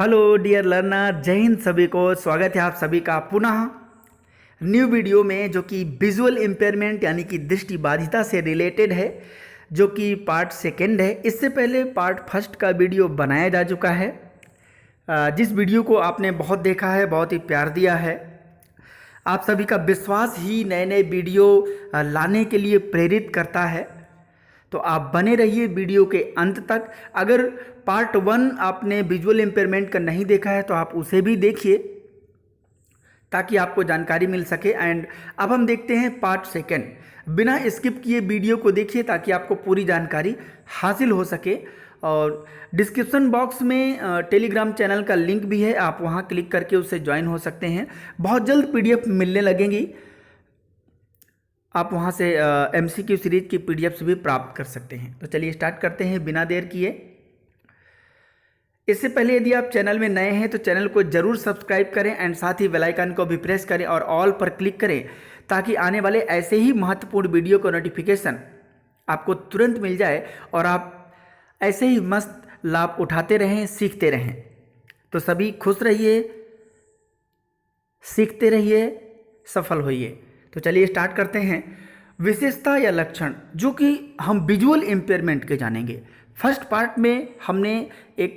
Hello dear learner, जय हिंद। सभी को स्वागत है आप सभी का पुनः न्यू वीडियो में, जो कि विजुअल इम्पेयरमेंट यानी कि दृष्टिबाधिता से रिलेटेड है, जो कि पार्ट सेकेंड है। इससे पहले पार्ट फर्स्ट का वीडियो बनाया जा चुका है, जिस वीडियो को आपने बहुत देखा है, बहुत ही प्यार दिया है। आप सभी का विश्वास ही नए नए वीडियो लाने के लिए प्रेरित करता है। तो आप बने रहिए वीडियो के अंत तक। अगर पार्ट 1 आपने विजुअल इम्पेयरमेंट का नहीं देखा है तो आप उसे भी देखिए ताकि आपको जानकारी मिल सके। एंड अब हम देखते हैं पार्ट सेकेंड। बिना स्किप किए वीडियो को देखिए ताकि आपको पूरी जानकारी हासिल हो सके। और डिस्क्रिप्शन बॉक्स में टेलीग्राम चैनल का लिंक भी है, आप वहां क्लिक करके उससे ज्वाइन हो सकते हैं। बहुत जल्द पीडीएफ मिलने लगेंगी, आप वहां से एमसीक्यू सीरीज की पीडीएफ्स भी प्राप्त कर सकते हैं। तो चलिए स्टार्ट करते हैं बिना देर किए। इससे पहले यदि आप चैनल में नए हैं तो चैनल को जरूर सब्सक्राइब करें एंड साथ ही बेल आइकन को भी प्रेस करें और ऑल पर क्लिक करें ताकि आने वाले ऐसे ही महत्वपूर्ण वीडियो का नोटिफिकेशन आपको तुरंत मिल जाए और आप ऐसे ही मस्त लाभ उठाते रहें, सीखते रहें। तो सभी खुश रहिए, सीखते रहिए, सफल होइए। तो चलिए स्टार्ट करते हैं। विशेषता या लक्षण जो कि हम विजुअल इम्पेयरमेंट के जानेंगे। फर्स्ट पार्ट में हमने एक,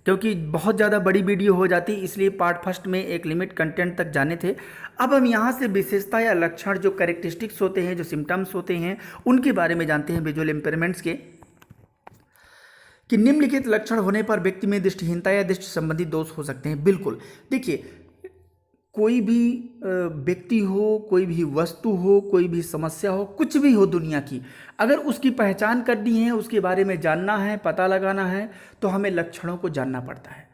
क्योंकि बहुत ज़्यादा बड़ी वीडियो हो जाती इसलिए पार्ट फर्स्ट में एक लिमिट कंटेंट तक जाने थे। अब हम यहाँ से विशेषता या लक्षण जो कैरेक्टरिस्टिक्स होते हैं, जो सिम्टम्स होते हैं, उनके बारे में जानते हैं विजुअल इम्पेयरमेंट्स के। कि निम्नलिखित लक्षण होने पर व्यक्ति में दृष्टिहीनता या दृष्टि संबंधी दोष हो सकते हैं। बिल्कुल, देखिए, कोई भी व्यक्ति हो, कोई भी वस्तु हो, कोई भी समस्या हो, कुछ भी हो दुनिया की, अगर उसकी पहचान करनी है, उसके बारे में जानना है, पता लगाना है, तो हमें लक्षणों को जानना पड़ता है।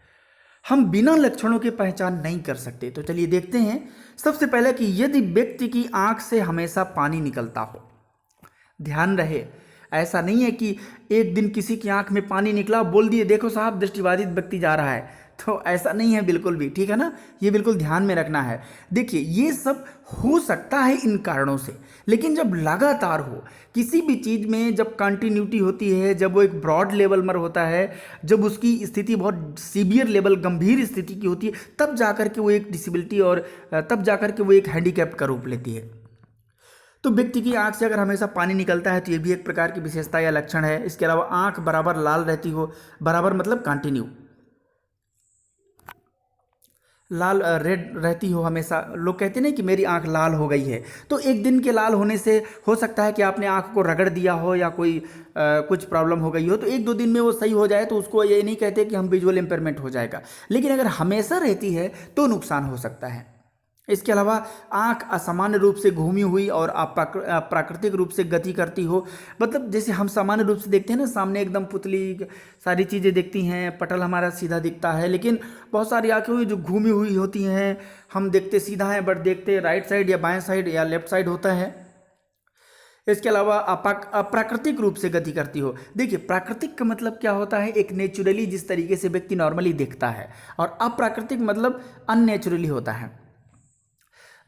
हम बिना लक्षणों के पहचान नहीं कर सकते। तो चलिए देखते हैं। सबसे पहले कि यदि व्यक्ति की आंख से हमेशा पानी निकलता हो, ध्यान रहे, ऐसा नहीं है कि एक दिन किसी की आंख में पानी निकला, बोल दिए देखो साहब दृष्टिबाधित व्यक्ति जा रहा है, तो ऐसा नहीं है बिल्कुल भी, ठीक है ना। ये बिल्कुल ध्यान में रखना है। देखिए, ये सब हो सकता है इन कारणों से, लेकिन जब लगातार हो किसी भी चीज़ में, जब कंटिन्यूटी होती है, जब वो एक ब्रॉड लेवल पर होता है, जब उसकी स्थिति बहुत सीवियर लेवल, गंभीर स्थिति की होती है, तब जाकर के वो एक डिसेबिलिटी और तब जाकर के वो एक हैंडीकैप का रूप लेती है। तो व्यक्ति की आंख से अगर हमेशा पानी निकलता है तो ये भी एक प्रकार की विशेषता या लक्षण है। इसके अलावा आंख बराबर लाल रहती हो, बराबर मतलब कंटिन्यू लाल, रेड रहती हो हमेशा। लोग कहते हैं कि मेरी आंख लाल हो गई है, तो एक दिन के लाल होने से हो सकता है कि आपने आंख को रगड़ दिया हो या कोई कुछ प्रॉब्लम हो गई हो, तो एक दो दिन में वो सही हो जाए तो उसको ये नहीं कहते कि हम विजुअल इम्पेयरमेंट हो जाएगा। लेकिन अगर हमेशा रहती है तो नुकसान हो सकता है। इसके अलावा आंख असामान्य रूप से घूमी हुई और प्राकृतिक रूप से गति करती हो, मतलब जैसे हम सामान्य रूप से देखते हैं ना, सामने एकदम पुतली सारी चीज़ें दिखती हैं, पटल हमारा सीधा दिखता है, लेकिन बहुत सारी आंखें हुई जो घूमी हुई होती हैं। हम देखते सीधा है बट देखते राइट साइड या बाएं साइड या लेफ्ट साइड होता है। इसके अलावा अप्राकृतिक रूप से गति करती हो। देखिए, प्राकृतिक का मतलब क्या होता है, एक नेचुरली जिस तरीके से व्यक्ति नॉर्मली दिखता है, और अप्राकृतिक मतलब अननेचुरली होता है,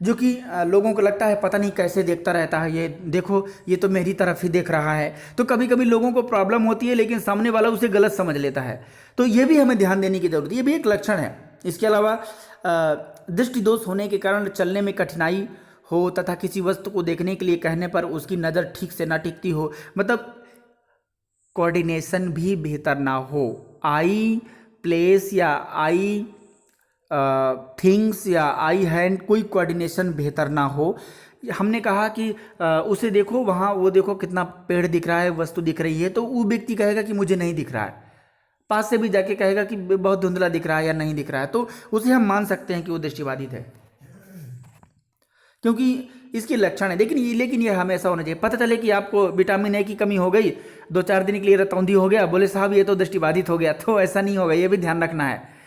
जो कि लोगों को लगता है पता नहीं कैसे देखता रहता है, ये देखो ये तो मेरी तरफ ही देख रहा है। तो कभी कभी लोगों को प्रॉब्लम होती है लेकिन सामने वाला उसे गलत समझ लेता है, तो ये भी हमें ध्यान देने की जरूरत है, ये भी एक लक्षण है। इसके अलावा दृष्टि दोष होने के कारण चलने में कठिनाई हो तथा किसी वस्तु को देखने के लिए कहने पर उसकी नज़र ठीक से ना टिकती हो, मतलब कोऑर्डिनेशन भी बेहतर ना हो, आई प्लेस या आई थिंग्स या आई हैंड, कोई कोऑर्डिनेशन बेहतर ना हो। हमने कहा कि उसे देखो वहाँ, वो देखो कितना पेड़ दिख रहा है, वस्तु दिख रही है, तो वो व्यक्ति कहेगा कि मुझे नहीं दिख रहा है, पास से भी जाके कहेगा कि बहुत धुंधला दिख रहा है या नहीं दिख रहा है, तो उसे हम मान सकते हैं कि वो दृष्टिबाधित है, क्योंकि इसके लक्षण है। लेकिन ये हमेशा होना चाहिए। पता चले कि आपको विटामिन ए की कमी हो गई, 2-4 दिन के लिए रतौंधी हो गया, बोले साहब ये तो दृष्टिबाधित हो गया, तो ऐसा नहीं होगा, ये भी ध्यान रखना है।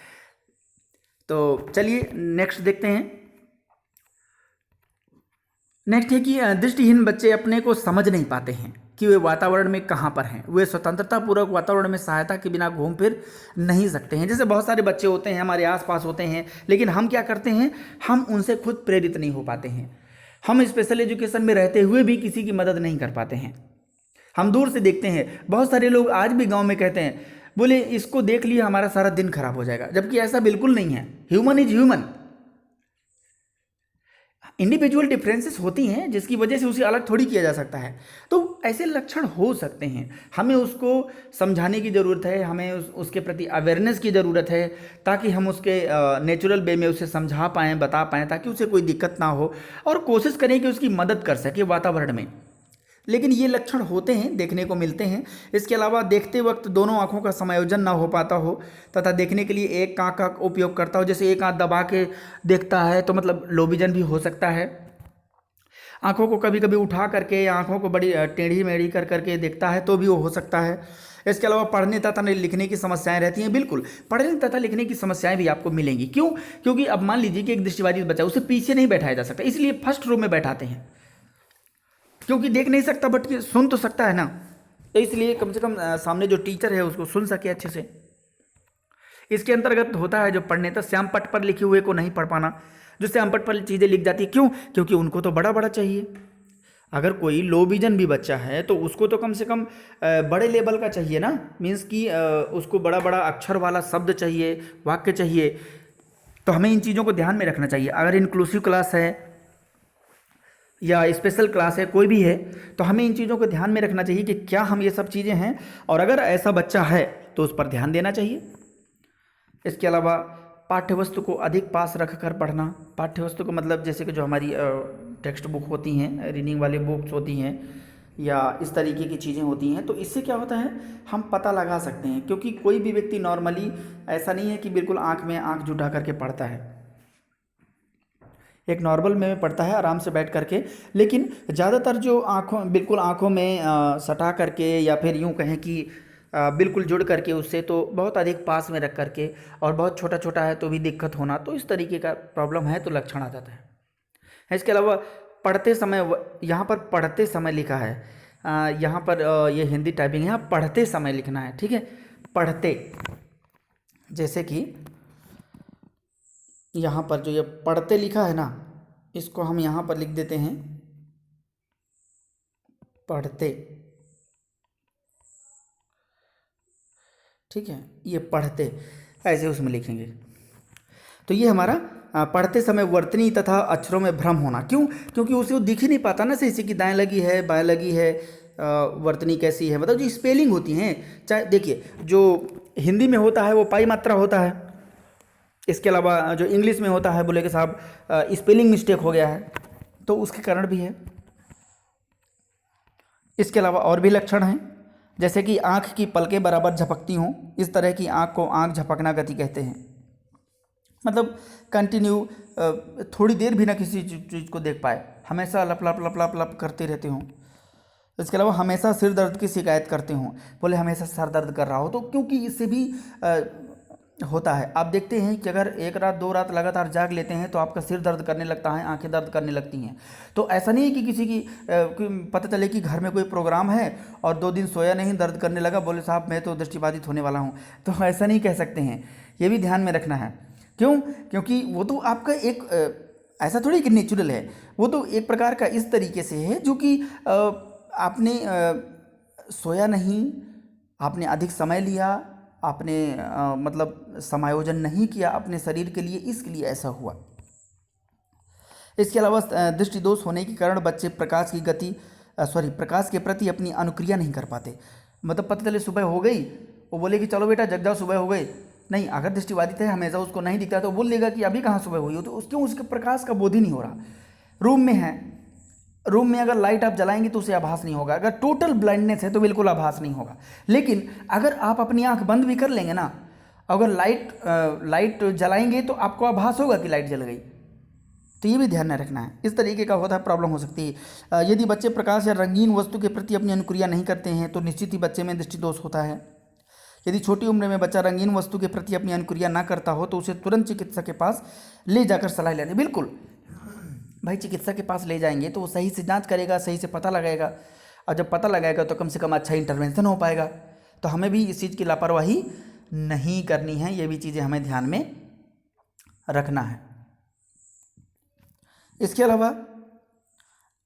तो चलिए नेक्स्ट देखते हैं। नेक्स्ट है कि दृष्टिहीन बच्चे अपने को समझ नहीं पाते हैं कि वे वातावरण में कहाँ पर हैं। वे स्वतंत्रता पूर्वक वातावरण में सहायता के बिना घूम फिर नहीं सकते हैं। जैसे बहुत सारे बच्चे होते हैं हमारे आसपास होते हैं, लेकिन हम क्या करते हैं, हम उनसे खुद प्रेरित नहीं हो पाते हैं। हम स्पेशल एजुकेशन में रहते हुए भी किसी की मदद नहीं कर पाते हैं। हम दूर से देखते हैं, बहुत सारे लोग आज भी गाँव में कहते हैं बोले इसको देख लिया हमारा सारा दिन खराब हो जाएगा, जबकि ऐसा बिल्कुल नहीं है। Human is human, individual differences होती हैं जिसकी वजह से उसे अलग थोड़ी किया जा सकता है। तो ऐसे लक्षण हो सकते हैं, हमें उसको समझाने की ज़रूरत है, हमें उसके प्रति अवेयरनेस की ज़रूरत है, ताकि हम उसके नेचुरल वे में उसे समझा पाएँ, बता पाएँ, ताकि उसे कोई दिक्कत ना हो, और कोशिश करें कि उसकी मदद कर सके वातावरण में। लेकिन ये लक्षण होते हैं, देखने को मिलते हैं। इसके अलावा देखते वक्त दोनों आँखों का समायोजन ना हो पाता हो, तथा देखने के लिए एक आँख का उपयोग करता हो, जैसे एक आँख दबा के देखता है तो मतलब लो विजन भी हो सकता है। आँखों को कभी कभी उठा करके या आँखों को बड़ी टेढ़ी मेढ़ी कर करके देखता है तो भी वो हो सकता है। इसके अलावा पढ़ने तथा लिखने की समस्याएं रहती हैं। बिल्कुल, पढ़ने तथा लिखने की समस्याएं भी आपको मिलेंगी। क्यों? क्योंकि अब मान लीजिए कि एक दृष्टिबाधित बच्चा, उसे पीछे नहीं बैठाया जा सकता, इसलिए फर्स्ट रो में बैठाते हैं, क्योंकि देख नहीं सकता बट सुन तो सकता है ना, तो इसलिए कम से कम सामने जो टीचर है उसको सुन सके अच्छे से। इसके अंतर्गत होता है जो पढ़ने तक श्याम पट पर लिखे हुए को नहीं पढ़ पाना, जो श्याम पट पर चीज़ें लिख जाती है। क्यों? क्योंकि उनको तो बड़ा बड़ा चाहिए। अगर कोई लो विजन भी बच्चा है तो उसको तो कम से कम बड़े लेवल का चाहिए ना, मीन्स कि उसको बड़ा बड़ा अक्षर वाला शब्द चाहिए, वाक्य चाहिए। तो हमें इन चीज़ों को ध्यान में रखना चाहिए। अगर इंक्लूसिव क्लास है या स्पेशल क्लास है, कोई भी है, तो हमें इन चीज़ों को ध्यान में रखना चाहिए कि क्या हम ये सब चीज़ें हैं, और अगर ऐसा बच्चा है तो उस पर ध्यान देना चाहिए। इसके अलावा पाठ्यवस्तु को अधिक पास रख कर पढ़ना। पाठ्यवस्तु का मतलब जैसे कि जो हमारी टेक्स्ट बुक होती हैं, रीडिंग वाली बुक्स होती हैं, या इस तरीके की चीज़ें होती हैं, तो इससे क्या होता है, हम पता लगा सकते हैं। क्योंकि कोई भी व्यक्ति नॉर्मली ऐसा नहीं है कि बिल्कुल आँख में आँख जुटा करके पढ़ता है, एक नॉर्मल में पढ़ता है आराम से बैठ करके। लेकिन ज़्यादातर जो बिल्कुल आँखों में सटा करके, या फिर यूँ कहें कि बिल्कुल जुड़ करके उससे, तो बहुत अधिक पास में रख करके, और बहुत छोटा छोटा है तो भी दिक्कत होना, तो इस तरीके का प्रॉब्लम है तो लक्षण आ जाता है। इसके अलावा पढ़ते समय, यहाँ पर पढ़ते समय लिखा है, यहाँ पर ये हिंदी टाइपिंग है, यहाँ पढ़ते समय लिखना है, ठीक है। पढ़ते, जैसे कि यहाँ पर जो ये पढ़ते लिखा है ना, इसको हम यहाँ पर लिख देते हैं पढ़ते, ठीक है। ये पढ़ते ऐसे उसमें लिखेंगे। तो ये हमारा पढ़ते समय वर्तनी तथा अक्षरों में भ्रम होना। क्यों? क्योंकि उसे वो दिख ही नहीं पाता ना, सही से कि दाएं लगी है बाएं लगी है, वर्तनी कैसी है, मतलब जो स्पेलिंग होती हैं। चाहे देखिए, जो हिंदी में होता है वो पाई मात्रा होता है, इसके अलावा जो इंग्लिश में होता है बोले कि साहब स्पेलिंग मिस्टेक हो गया है, तो उसके कारण भी है। इसके अलावा और भी लक्षण हैं, जैसे कि आँख की पलकें बराबर झपकती हों। इस तरह की आँख को आँख झपकना गति कहते हैं। मतलब कंटिन्यू थोड़ी देर भी ना किसी चीज़ को देख पाए, हमेशा लप लप लप लप लप करते रहते हों। इसके अलावा हमेशा सिर दर्द की शिकायत करते हों, बोले हमेशा सर दर्द कर रहा हो, तो क्योंकि इससे भी होता है। आप देखते हैं कि अगर एक रात दो रात लगातार जाग लेते हैं तो आपका सिर दर्द करने लगता है, आंखें दर्द करने लगती हैं। तो ऐसा नहीं है कि किसी की पता चले कि घर में कोई प्रोग्राम है और 2 दिन सोया नहीं, दर्द करने लगा, बोले साहब मैं तो दृष्टिबाधित होने वाला हूँ, तो ऐसा नहीं कह सकते हैं। ये भी ध्यान में रखना है। क्यों? क्योंकि वो तो आपका एक ऐसा थोड़ी कि नेचुरल है, वो तो एक प्रकार का इस तरीके से है जो कि आपने सोया नहीं, आपने अधिक समय लिया, आपने मतलब समायोजन नहीं किया अपने शरीर के लिए, इसके लिए ऐसा हुआ। इसके अलावा दृष्टि दोष होने के कारण बच्चे प्रकाश की गति प्रकाश के प्रति अपनी अनुक्रिया नहीं कर पाते। मतलब पता चले सुबह हो गई, वो बोले कि चलो बेटा जग जाओ, सुबह हो गई। नहीं, अगर दृष्टिबाधित है, हमेशा उसको नहीं दिखता तो बोल देगा कि अभी कहाँ सुबह हुई हो, तो उसके प्रकाश का बोध ही नहीं हो रहा। रूम में है, रूम में अगर लाइट आप जलाएंगे तो उसे आभास नहीं होगा। अगर टोटल ब्लाइंडनेस है तो बिल्कुल आभास नहीं होगा। लेकिन अगर आप अपनी आंख बंद भी कर लेंगे ना, अगर लाइट जलाएंगे तो आपको आभास होगा कि लाइट जल गई। तो ये भी ध्यान में रखना है। इस तरीके का होता है, प्रॉब्लम हो सकती है। यदि बच्चे प्रकाश या रंगीन वस्तु के प्रति अपनी अनुक्रिया नहीं करते हैं तो निश्चित ही बच्चे में दृष्टि दोष होता है। यदि छोटी उम्र में बच्चा रंगीन वस्तु के प्रति अपनी अनुक्रिया ना करता हो तो उसे तुरंत चिकित्सक के पास ले जाकर सलाह लेनी। बिल्कुल भाई, चिकित्सक के पास ले जाएंगे तो वो सही से जांच करेगा, सही से पता लगाएगा, और जब पता लगाएगा तो कम से कम अच्छा इंटरवेंशन हो पाएगा। तो हमें भी इस चीज़ की लापरवाही नहीं करनी है, ये भी चीज़ें हमें ध्यान में रखना है। इसके अलावा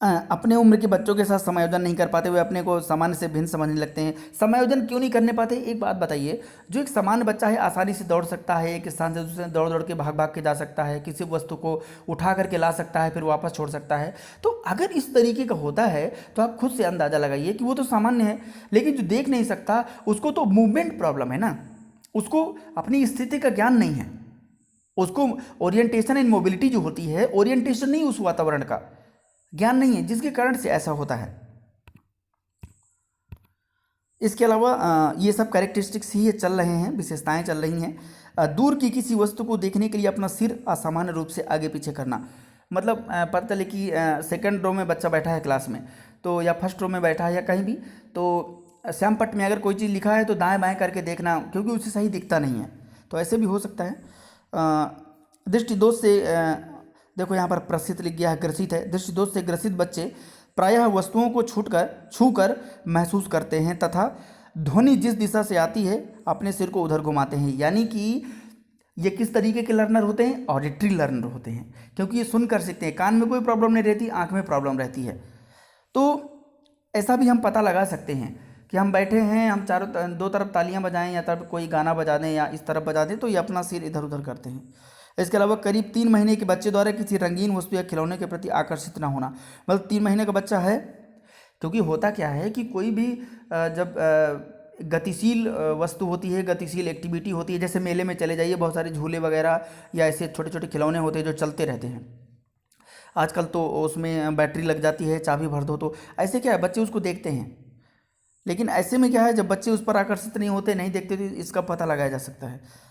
अपने उम्र के बच्चों के साथ समायोजन नहीं कर पाते, वे अपने को सामान्य से भिन्न समझने लगते हैं। समायोजन क्यों नहीं करने पाते, एक बात बताइए। जो एक सामान्य बच्चा है आसानी से दौड़ सकता है, एक स्थान से दूसरे दौड़ दौड़ के भाग भाग के जा सकता है, किसी वस्तु को उठा करके ला सकता है, फिर वापस छोड़ सकता है। तो अगर इस तरीके का होता है तो आप खुद से अंदाजा लगाइए कि वो तो सामान्य है। लेकिन जो देख नहीं सकता उसको तो मूवमेंट प्रॉब्लम है ना, उसको अपनी स्थिति का ज्ञान नहीं है, उसको ओरिएंटेशन एंड मोबिलिटी जो होती है, ओरिएंटेशन नहीं उस वातावरण का ज्ञान नहीं है, जिसके कारण से ऐसा होता है। इसके अलावा ये सब कैरेक्टरिस्टिक्स ही ये चल रहे हैं, विशेषताएं चल रही हैं। दूर की किसी वस्तु को देखने के लिए अपना सिर असामान्य रूप से आगे पीछे करना, मतलब पता चले कि सेकंड रो में बच्चा बैठा है क्लास में, तो या फर्स्ट रो में बैठा है या कहीं भी, तो श्यामपट्ट में अगर कोई चीज़ लिखा है तो दाएं बाएं करके देखना, क्योंकि उसे सही दिखता नहीं है। तो ऐसे भी हो सकता है। दृष्टि दोष से देखो यहाँ पर प्रसिद्ध लिख गया है, ग्रसित है। दृष्टि दोष से ग्रसित बच्चे प्रायः वस्तुओं को छूकर महसूस करते हैं तथा ध्वनि जिस दिशा से आती है अपने सिर को उधर घुमाते हैं। यानी कि ये किस तरीके के लर्नर होते हैं, ऑडिटरी लर्नर होते हैं, क्योंकि ये सुन कर सीखते हैं। कान में कोई प्रॉब्लम नहीं रहती, आंख में प्रॉब्लम रहती है। तो ऐसा भी हम पता लगा सकते हैं कि हम बैठे हैं, हम चारों दो तरफ तालियां बजाएं या तरफ कोई गाना बजा दें या इस तरफ बजा दें, तो ये अपना सिर इधर उधर करते हैं। इसके अलावा करीब 3 महीने के बच्चे द्वारा किसी रंगीन वस्तु या खिलौने के प्रति आकर्षित ना होना, मतलब 3 महीने का बच्चा है, क्योंकि होता क्या है कि कोई भी जब गतिशील वस्तु होती है, गतिशील एक्टिविटी होती है, जैसे मेले में चले जाइए, बहुत सारे झूले वगैरह या ऐसे छोटे छोटे खिलौने होते हैं जो चलते रहते हैं। आजकल तो उसमें बैटरी लग जाती है, चाबी भर दो, तो ऐसे क्या है बच्चे उसको देखते हैं। लेकिन ऐसे में क्या है, जब बच्चे उस पर आकर्षित नहीं होते, नहीं देखते, तो इसका पता लगाया जा सकता है।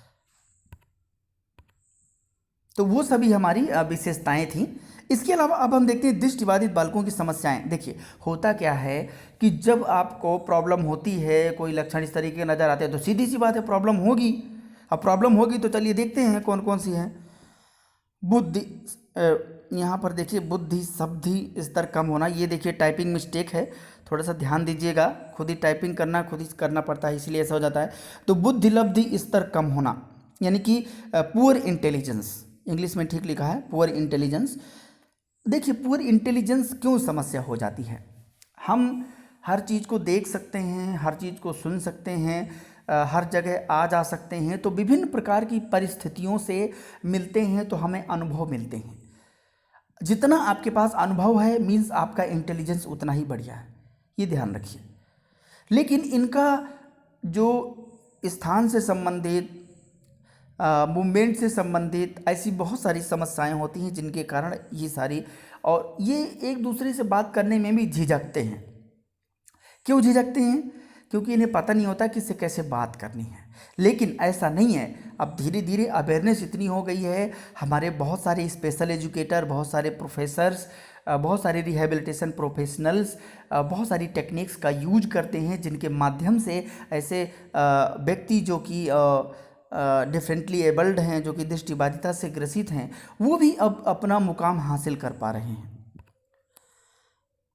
तो वो सभी हमारी विशेषताएं थी। इसके अलावा अब हम देखते हैं दृष्टिबाधित बालकों की समस्याएं। देखिए होता क्या है कि जब आपको प्रॉब्लम होती है, कोई लक्षण इस तरीके के नज़र आते हैं, तो सीधी सी बात है प्रॉब्लम होगी। अब प्रॉब्लम होगी तो चलिए देखते हैं कौन कौन सी है। बुद्धि, यहाँ पर देखिए बुद्धि शब्दी स्तर कम होना, ये देखिए टाइपिंग मिस्टेक है, थोड़ा सा ध्यान दीजिएगा। खुद ही टाइपिंग करना खुद ही करना पड़ता है, इसलिए ऐसा हो जाता है। तो बुद्धि लब्धि स्तर कम होना, यानी कि पुअर इंटेलिजेंस, इंग्लिश में ठीक लिखा है पुअर इंटेलिजेंस। देखिए पुअर इंटेलिजेंस क्यों समस्या हो जाती है, हम हर चीज़ को देख सकते हैं, हर चीज़ को सुन सकते हैं, हर जगह आ जा सकते हैं, तो विभिन्न प्रकार की परिस्थितियों से मिलते हैं तो हमें अनुभव मिलते हैं। जितना आपके पास अनुभव है मीन्स आपका इंटेलिजेंस उतना ही बढ़िया है, ये ध्यान रखिए। लेकिन इनका जो स्थान से संबंधित, मूवमेंट से संबंधित ऐसी बहुत सारी समस्याएं होती हैं जिनके कारण ये सारी, और ये एक दूसरे से बात करने में भी झिझकते हैं। क्यों झिझकते हैं, क्योंकि इन्हें पता नहीं होता कि इससे कैसे बात करनी है। लेकिन ऐसा नहीं है, अब धीरे धीरे अवेयरनेस इतनी हो गई है, हमारे बहुत सारे स्पेशल एजुकेटर, बहुत सारे प्रोफेसर्स, बहुत सारे रिहेबिलिटेशन प्रोफेशनल्स बहुत सारी टेक्निक्स का यूज करते हैं, जिनके माध्यम से ऐसे व्यक्ति जो कि डिफरेंटली एबल्ड हैं, जो कि दृष्टिबाधिता से ग्रसित हैं, वो भी अब अपना मुकाम हासिल कर पा रहे हैं।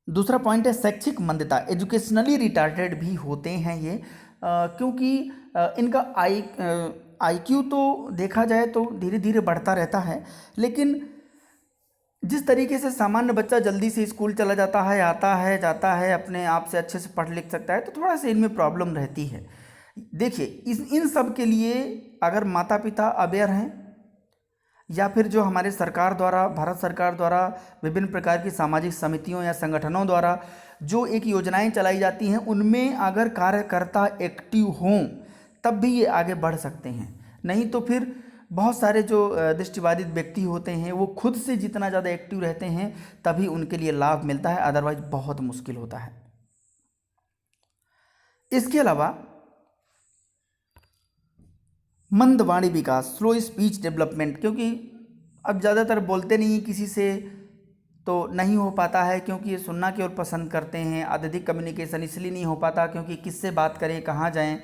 दूसरा पॉइंट है शैक्षिक मंदता, एजुकेशनली रिटार्डेड भी होते हैं ये, क्योंकि इनका आईक्यू तो देखा जाए तो धीरे धीरे बढ़ता रहता है, लेकिन जिस तरीके से सामान्य बच्चा जल्दी से स्कूल चला जाता है, आता है जाता है, अपने आप से अच्छे से पढ़ लिख सकता है, तो थोड़ा सा इनमें प्रॉब्लम रहती है। देखिए इन सब के लिए अगर माता पिता अवेयर हैं, या फिर जो हमारे सरकार द्वारा, भारत सरकार द्वारा विभिन्न प्रकार की सामाजिक समितियों या संगठनों द्वारा जो एक योजनाएं चलाई जाती हैं, उनमें अगर कार्यकर्ता एक्टिव हों तब भी ये आगे बढ़ सकते हैं। नहीं तो फिर बहुत सारे जो दृष्टिबाधित व्यक्ति होते हैं वो खुद से जितना ज़्यादा एक्टिव रहते हैं तभी उनके लिए लाभ मिलता है, अदरवाइज बहुत मुश्किल होता है। इसके अलावा मंदवाणी विकास, स्लो स्पीच डेवलपमेंट, क्योंकि अब ज़्यादातर बोलते नहीं किसी से, तो नहीं हो पाता है, क्योंकि ये सुनना केवल पसंद करते हैं। अत्यधिक कम्युनिकेशन इसलिए नहीं हो पाता क्योंकि किससे बात करें, कहाँ जाएं।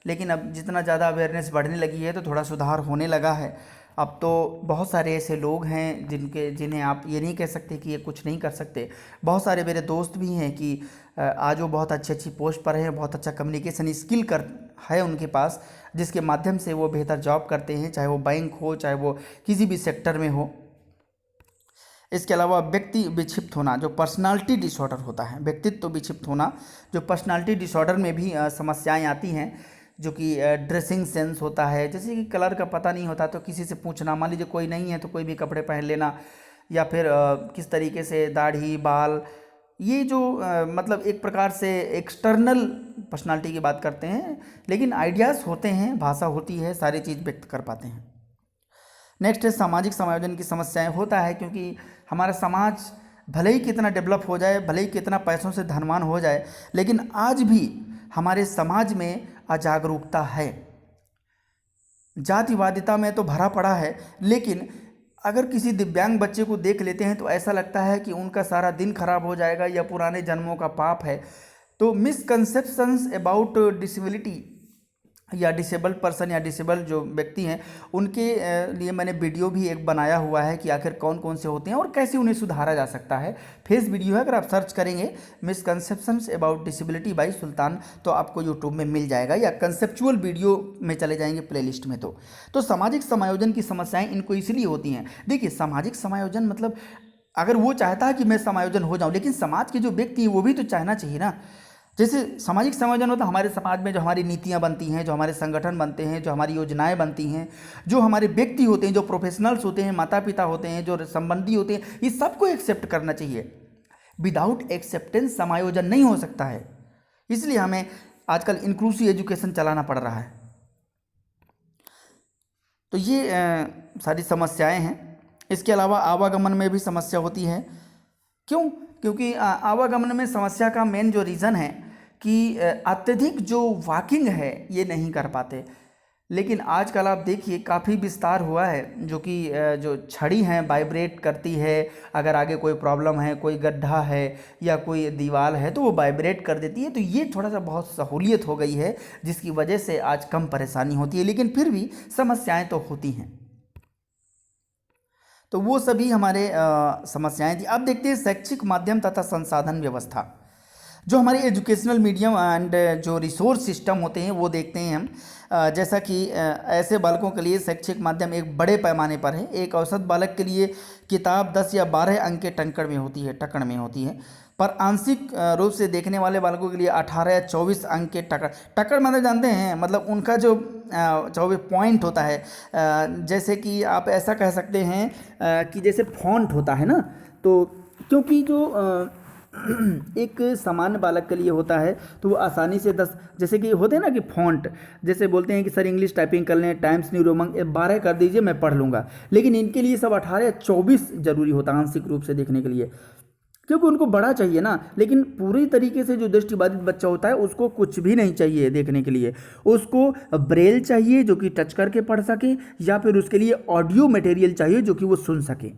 लेकिन अब जितना ज़्यादा अवेयरनेस बढ़ने लगी है तो थोड़ा सुधार होने लगा है। अब तो बहुत सारे ऐसे लोग हैं जिन्हें आप ये नहीं कह सकते कि ये कुछ नहीं कर सकते। बहुत सारे मेरे दोस्त भी हैं कि आज वो बहुत अच्छी अच्छी पोस्ट पर हैं, बहुत अच्छा कम्युनिकेशन स्किल है उनके पास, जिसके माध्यम से वो बेहतर जॉब करते हैं, चाहे वो बैंक हो, चाहे वो किसी भी सेक्टर में हो। इसके अलावा व्यक्ति विक्षिप्त होना, जो पर्सनालिटी डिसऑर्डर होता है, व्यक्तित्व विक्षिप्त होना, जो पर्सनालिटी डिसऑर्डर में भी समस्याएं आती हैं, जो कि ड्रेसिंग सेंस होता है, जैसे कि कलर का पता नहीं होता तो किसी से पूछना, मान लीजिए कोई नहीं है तो कोई भी कपड़े पहन लेना, या फिर किस तरीके से दाढ़ी बाल, ये जो मतलब एक प्रकार से एक्सटर्नल पर्सनालिटी की बात करते हैं, लेकिन आइडियाज़ होते हैं, भाषा होती है, सारी चीज़ व्यक्त कर पाते हैं। नेक्स्ट है सामाजिक समायोजन की समस्याएं। होता है क्योंकि हमारा समाज भले ही कितना डेवलप हो जाए, भले ही कितना पैसों से धनवान हो जाए, लेकिन आज भी हमारे समाज में अजागरूकता है, जातिवादिता में तो भरा पड़ा है। लेकिन अगर किसी दिव्यांग बच्चे को देख लेते हैं तो ऐसा लगता है कि उनका सारा दिन खराब हो जाएगा या पुराने जन्मों का पाप है। तो मिसकंसेप्शंस अबाउट डिसेबिलिटी या डिसेबल पर्सन या डिसेबल जो व्यक्ति हैं, उनके लिए मैंने वीडियो भी एक बनाया हुआ है कि आखिर कौन कौन से होते हैं और कैसे उन्हें सुधारा जा सकता है। फेस वीडियो है, अगर आप सर्च करेंगे मिसकंसेप्शंस अबाउट डिसेबिलिटी बाई सुल्तान तो आपको यूट्यूब में मिल जाएगा, या कंसेप्चुअल वीडियो में चले जाएंगे प्लेलिस्ट में। तो सामाजिक समायोजन की समस्याएं इनको इसलिए होती हैं। देखिए, सामाजिक समायोजन मतलब अगर वो चाहता है कि मैं समायोजन हो जाऊं, लेकिन समाज के जो व्यक्ति हैं वो भी तो चाहना चाहिए ना। जैसे सामाजिक समायोजन होता है हमारे समाज में जो हमारी नीतियाँ बनती हैं, जो हमारे संगठन बनते हैं, जो हमारी योजनाएं बनती हैं, जो हमारे व्यक्ति होते हैं, जो प्रोफेशनल्स होते हैं, माता पिता होते हैं, जो संबंधी होते हैं, ये सबको एक्सेप्ट करना चाहिए। विदाउट एक्सेप्टेंस समायोजन नहीं हो सकता है। इसलिए हमें आजकल इंक्लूसिव एजुकेशन चलाना पड़ रहा है। तो ये सारी समस्याएं हैं। इसके अलावा आवागमन में भी समस्या होती है। क्यों? क्योंकि आवागमन में समस्या का मेन जो रीज़न है कि अत्यधिक जो वॉकिंग है ये नहीं कर पाते। लेकिन आजकल आप देखिए काफ़ी विस्तार हुआ है, जो कि जो छड़ी हैं वाइब्रेट करती है। अगर आगे कोई प्रॉब्लम है, कोई गड्ढा है या कोई दीवार है तो वो वाइब्रेट कर देती है। तो ये थोड़ा सा बहुत सहूलियत हो गई है, जिसकी वजह से आज कम परेशानी होती है, लेकिन फिर भी समस्याएं तो होती हैं। तो वो सभी हमारे समस्याएं थी। अब देखते हैं शैक्षिक माध्यम तथा संसाधन व्यवस्था। जो हमारे एजुकेशनल मीडियम एंड जो रिसोर्स सिस्टम होते हैं वो देखते हैं हम। जैसा कि ऐसे बालकों के लिए शैक्षिक माध्यम एक बड़े पैमाने पर है। एक औसत बालक के लिए किताब 10 या 12 अंक के टक्कड़ में होती है, पर आंशिक रूप से देखने वाले बालकों के लिए 18 या 24 अंक के टक्कड़ मतलब जानते हैं, मतलब उनका जो 24 पॉइंट होता है। जैसे कि आप ऐसा कह सकते हैं कि जैसे फॉन्ट होता है ना, तो क्योंकि जो एक सामान्य बालक के लिए होता है तो वो आसानी से 10, जैसे कि होते हैं ना कि फॉन्ट, जैसे बोलते हैं कि सर इंग्लिश टाइपिंग कर लें, टाइम्स न्यू रोमन 12 कर दीजिए मैं पढ़ लूँगा, लेकिन इनके लिए सब 18 या 24 जरूरी होता है आंशिक रूप से देखने के लिए, क्योंकि उनको बड़ा चाहिए ना। लेकिन पूरी तरीके से जो दृष्टिबाधित बच्चा होता है उसको कुछ भी नहीं चाहिए देखने के लिए, उसको ब्रेल चाहिए जो कि टच करके पढ़ सके, या फिर उसके लिए ऑडियो मटेरियल चाहिए जो कि वो सुन सके।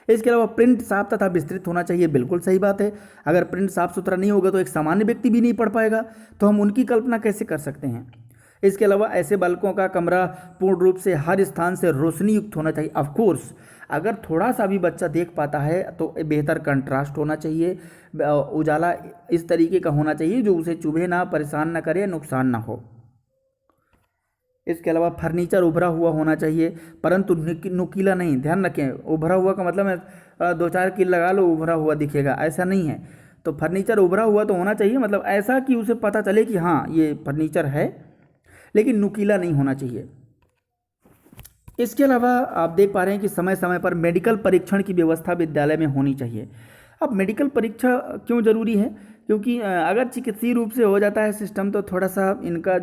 इसके अलावा प्रिंट साफ तथा विस्तृत होना चाहिए, बिल्कुल सही बात है। अगर प्रिंट साफ सुथरा नहीं होगा तो एक सामान्य व्यक्ति भी नहीं पढ़ पाएगा, तो हम उनकी कल्पना कैसे कर सकते हैं। इसके अलावा ऐसे बालकों का कमरा पूर्ण रूप से हर स्थान से रोशनी युक्त होना चाहिए। ऑफ कोर्स अगर थोड़ा सा भी बच्चा देख पाता है तो बेहतर कंट्रास्ट होना चाहिए, उजाला इस तरीके का होना चाहिए जो उसे चुभे ना, परेशान ना करे, नुकसान ना हो। इसके अलावा फर्नीचर उभरा हुआ होना चाहिए, परंतु नुकीला नहीं। ध्यान रखें, उभरा हुआ का मतलब है 2-4 कील लगा लो उभरा हुआ दिखेगा, ऐसा नहीं है। तो फर्नीचर उभरा हुआ तो होना चाहिए, मतलब ऐसा कि उसे पता चले कि हाँ ये फर्नीचर है, लेकिन नुकीला नहीं होना चाहिए। इसके अलावा आप देख पा रहे हैं कि समय समय पर मेडिकल परीक्षण की व्यवस्था विद्यालय में होनी चाहिए। अब मेडिकल परीक्षा क्यों ज़रूरी है? क्योंकि अगर चिकित्सीय रूप से हो जाता है सिस्टम तो थोड़ा सा इनका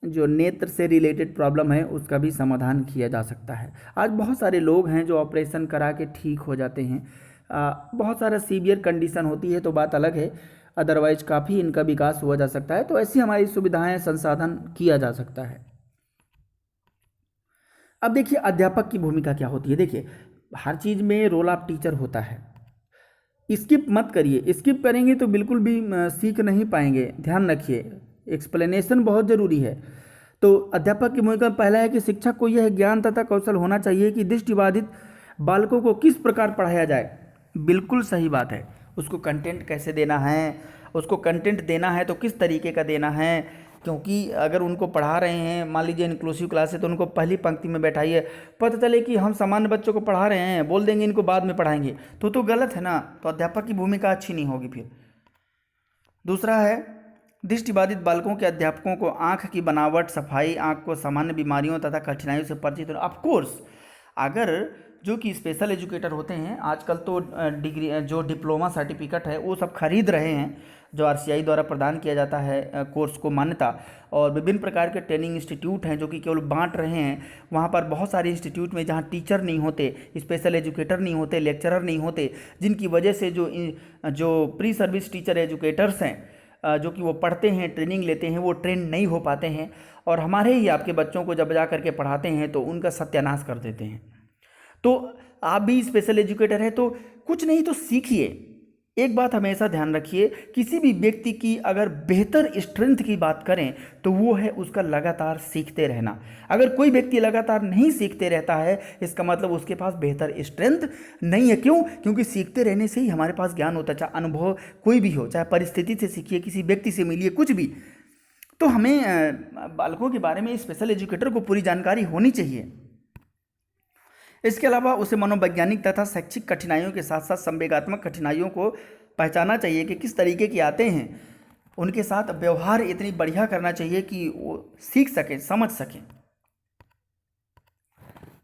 जो नेत्र से रिलेटेड प्रॉब्लम है उसका भी समाधान किया जा सकता है। आज बहुत सारे लोग हैं जो ऑपरेशन करा के ठीक हो जाते हैं। बहुत सारा सीवियर कंडीशन होती है तो बात अलग है, अदरवाइज काफ़ी इनका विकास हुआ जा सकता है। तो ऐसी हमारी सुविधाएं, संसाधन किया जा सकता है। अब देखिए अध्यापक की भूमिका क्या होती है। देखिए हर चीज़ में रोल ऑफ टीचर होता है, स्किप मत करिए, स्किप करेंगे तो बिल्कुल भी सीख नहीं पाएंगे। ध्यान रखिए, एक्सप्लेनेशन बहुत ज़रूरी है। तो अध्यापक की भूमिका पहला है कि शिक्षक को यह ज्ञान तथा कौशल होना चाहिए कि दृष्टिबाधित बालकों को किस प्रकार पढ़ाया जाए। बिल्कुल सही बात है, उसको कंटेंट कैसे देना है, उसको कंटेंट देना है तो किस तरीके का देना है, क्योंकि अगर उनको पढ़ा रहे हैं, मान लीजिए इंक्लूसिव क्लास है, तो उनको पहली पंक्ति में बैठाइए। पता चले कि हम सामान्य बच्चों को पढ़ा रहे हैं, बोल देंगे इनको बाद में पढ़ाएंगे, तो गलत है ना। तो अध्यापक की भूमिका अच्छी नहीं होगी फिर। दूसरा है, दृष्टिबाधित बालकों के अध्यापकों को आंख की बनावट, सफाई, आंख को सामान्य बीमारियों तथा कठिनाइयों से परिचित होना। ऑफकोर्स अगर जो कि स्पेशल एजुकेटर होते हैं, आजकल तो डिग्री जो डिप्लोमा सर्टिफिकेट है वो सब खरीद रहे हैं, जो आरसीआई द्वारा प्रदान किया जाता है कोर्स को मान्यता। और विभिन्न प्रकार के ट्रेनिंग इंस्टीट्यूट हैं जो कि केवल बांट रहे हैं। वहाँ पर बहुत सारे इंस्टीट्यूट में जहाँ टीचर नहीं होते, स्पेशल एजुकेटर नहीं होते, लेक्चरर नहीं होते, जिनकी वजह से जो प्री सर्विस टीचर एजुकेटर्स हैं, जो कि वो पढ़ते हैं, ट्रेनिंग लेते हैं, वो ट्रेन नहीं हो पाते हैं, और हमारे ही आपके बच्चों को जब जा करके पढ़ाते हैं तो उनका सत्यानाश कर देते हैं। तो आप भी स्पेशल एजुकेटर हैं तो कुछ नहीं तो सीखिए। एक बात हमेशा ध्यान रखिए, किसी भी व्यक्ति की अगर बेहतर स्ट्रेंथ की बात करें तो वो है उसका लगातार सीखते रहना। अगर कोई व्यक्ति लगातार नहीं सीखते रहता है, इसका मतलब उसके पास बेहतर स्ट्रेंथ नहीं है। क्यों? क्योंकि सीखते रहने से ही हमारे पास ज्ञान होता है। चाहे अनुभव कोई भी हो, चाहे परिस्थिति से सीखिए, किसी व्यक्ति से मिलिए, कुछ भी। तो हमें बालकों के बारे में स्पेशल एजुकेटर को पूरी जानकारी होनी चाहिए। इसके अलावा उसे मनोवैज्ञानिक तथा शैक्षिक कठिनाइयों के साथ साथ संवेगात्मक कठिनाइयों को पहचानना चाहिए कि किस तरीके की आते हैं। उनके साथ व्यवहार इतनी बढ़िया करना चाहिए कि वो सीख सकें, समझ सकें।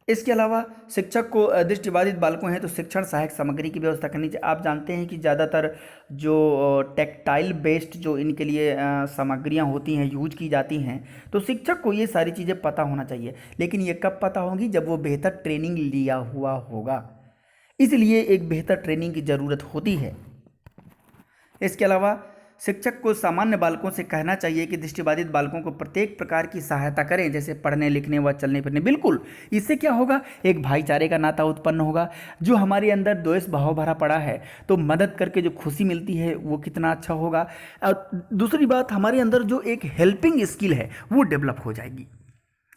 इसके अलावा शिक्षक को दृष्टिबाधित बालकों हैं तो शिक्षण सहायक सामग्री की व्यवस्था करनी चाहिए। आप जानते हैं कि ज़्यादातर जो टेक्टाइल बेस्ड जो इनके लिए सामग्रियां होती हैं, यूज की जाती हैं, तो शिक्षक को ये सारी चीज़ें पता होना चाहिए। लेकिन ये कब पता होगी? जब वो बेहतर ट्रेनिंग लिया हुआ होगा। इसलिए एक बेहतर ट्रेनिंग की ज़रूरत होती है। इसके अलावा शिक्षक को सामान्य बालकों से कहना चाहिए कि दृष्टिबाधित बालकों को प्रत्येक प्रकार की सहायता करें, जैसे पढ़ने लिखने व चलने फिरने। बिल्कुल, इससे क्या होगा? एक भाईचारे का नाता उत्पन्न होगा। जो हमारे अंदर द्वेष भाव भरा पड़ा है, तो मदद करके जो खुशी मिलती है वो कितना अच्छा होगा। और दूसरी बात, हमारे अंदर जो एक हेल्पिंग स्किल है वो डेवलप हो जाएगी।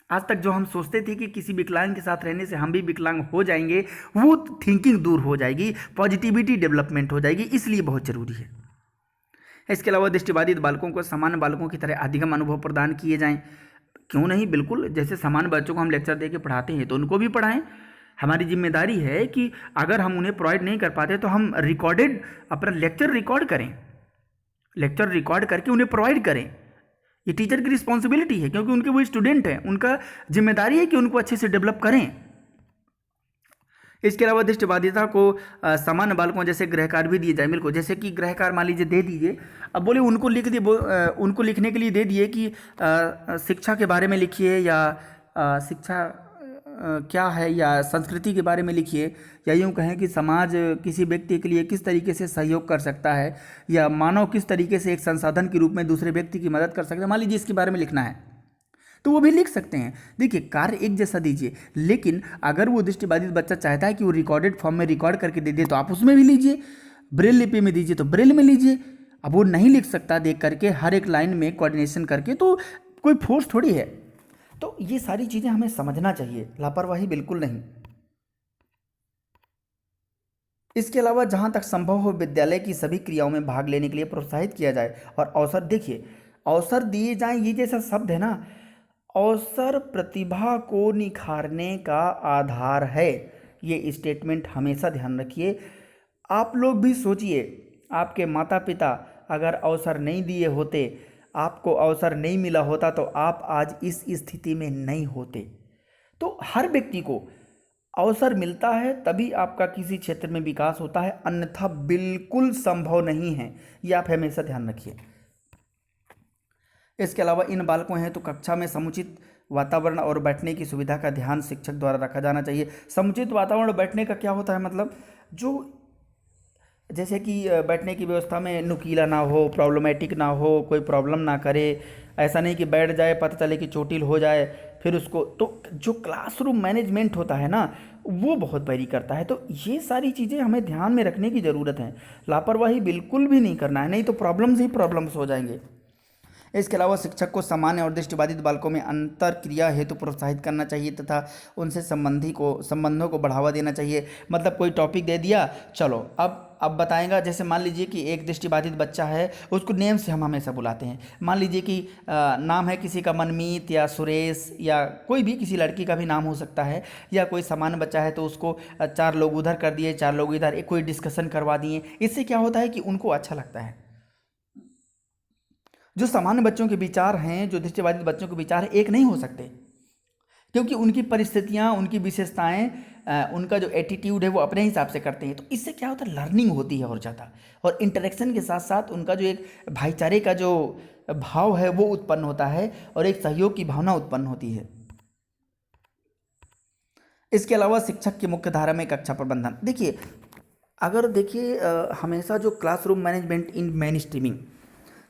आज तक जो हम सोचते थे कि किसी विकलांग के साथ रहने से हम भी विकलांग हो जाएंगे, वो थिंकिंग दूर हो जाएगी, पॉजिटिविटी डेवलपमेंट हो जाएगी। इसलिए बहुत ज़रूरी है। इसके अलावा दृष्टिबाधित बालकों को सामान्य बालकों की तरह अधिगम अनुभव प्रदान किए जाएं। क्यों नहीं, बिल्कुल। जैसे सामान्य बच्चों को हम लेक्चर दे के पढ़ाते हैं तो उनको भी पढ़ाएं। हमारी जिम्मेदारी है कि अगर हम उन्हें प्रोवाइड नहीं कर पाते तो हम रिकॉर्डेड अपना लेक्चर रिकॉर्ड करें, लेक्चर रिकॉर्ड करके उन्हें प्रोवाइड करें। ये टीचर की रिस्पॉन्सिबिलिटी है, क्योंकि उनके वो स्टूडेंट हैं, उनका जिम्मेदारी है कि उनको अच्छे से डेवलप करें। इसके अलावा दृष्टिबाधिता को सामान्य बालकों जैसे गृह कार्य भी दिए जाए। बिल्कुल, जैसे कि गृह कार्य मान लीजिए दे दीजिए। अब बोले उनको लिख दिए, उनको लिखने के लिए दे दिए कि शिक्षा के बारे में लिखिए, या शिक्षा क्या है, या संस्कृति के बारे में लिखिए, या यूँ कहें कि समाज किसी व्यक्ति के लिए किस तरीके से सहयोग कर सकता है, या मानव किस तरीके से एक संसाधन के रूप में दूसरे व्यक्ति की मदद कर सकता है। मान लीजिए इसके बारे में लिखना है तो वो भी लिख सकते हैं। देखिए, कार्य एक जैसा दीजिए, लेकिन अगर वो दृष्टिबाधित बच्चा चाहता है कि वो रिकॉर्डेड फॉर्म में रिकॉर्ड करके दे दे तो आप उसमें भी लीजिए, ब्रेल लिपि में दीजिए तो ब्रेल में लीजिए। अब वो नहीं लिख सकता देख करके हर एक लाइन में कोऑर्डिनेशन करके, तो कोई फोर्स थोड़ी है। तो ये सारी चीज़ें हमें समझना चाहिए, लापरवाही बिल्कुल नहीं। इसके अलावा जहाँ तक संभव हो विद्यालय की सभी क्रियाओं में भाग लेने के लिए प्रोत्साहित किया जाए और अवसर, देखिए अवसर दिए जाएं, ये जैसा शब्द है ना, अवसर प्रतिभा को निखारने का आधार है। ये स्टेटमेंट हमेशा ध्यान रखिए। आप लोग भी सोचिए, आपके माता पिता अगर अवसर नहीं दिए होते, आपको अवसर नहीं मिला होता, तो आप आज इस स्थिति में नहीं होते। तो हर व्यक्ति को अवसर मिलता है तभी आपका किसी क्षेत्र में विकास होता है, अन्यथा बिल्कुल संभव नहीं है। ये आप हमेशा ध्यान रखिए। इसके अलावा इन बालकों हैं तो कक्षा में समुचित वातावरण और बैठने की सुविधा का ध्यान शिक्षक द्वारा रखा जाना चाहिए। समुचित वातावरण बैठने का क्या होता है? मतलब जो जैसे कि बैठने की व्यवस्था में नुकीला ना हो, प्रॉब्लमेटिक ना हो, कोई प्रॉब्लम ना करे। ऐसा नहीं कि बैठ जाए, पता चले कि चोटिल हो जाए, फिर उसको, तो जो क्लासरूम मैनेजमेंट होता है ना, वो बहुत वेरी करता है। तो ये सारी चीज़ें हमें ध्यान में रखने की ज़रूरत है। लापरवाही बिल्कुल भी नहीं करना है, नहीं तो प्रॉब्लम्स ही प्रॉब्लम्स हो जाएंगे। इसके अलावा शिक्षक को सामान्य और दृष्टिबाधित बालकों में अंतर क्रिया हेतु प्रोत्साहित करना चाहिए तथा उनसे संबंधों को बढ़ावा देना चाहिए। मतलब कोई टॉपिक दे दिया, चलो अब बताएगा। जैसे मान लीजिए कि एक दृष्टिबाधित बच्चा है, उसको नेम से हम हमेशा बुलाते हैं। मान लीजिए कि नाम है किसी का मनमीत या सुरेश या कोई भी किसी लड़की का भी नाम हो सकता है, या कोई सामान्य बच्चा है तो उसको 4 लोग उधर कर दिए, 4 लोग इधर, एक कोई डिस्कशन करवा दिए। इससे क्या होता है कि उनको अच्छा लगता है। जो सामान्य बच्चों के विचार हैं, जो दृष्टिबाधित बच्चों के विचार हैं, एक नहीं हो सकते, क्योंकि उनकी परिस्थितियां, उनकी विशेषताएं, उनका जो एटीट्यूड है वो अपने हिसाब से करते हैं। तो इससे क्या होता है, लर्निंग होती है और ज़्यादा, और इंटरेक्शन के साथ साथ उनका जो एक भाईचारे का जो भाव है वो उत्पन्न होता है और एक सहयोग की भावना उत्पन्न होती है। इसके अलावा शिक्षक की मुख्य धारा में कक्षा प्रबंधन। देखिए, अगर हमेशा जो क्लासरूम मैनेजमेंट इन मेन स्ट्रीमिंग,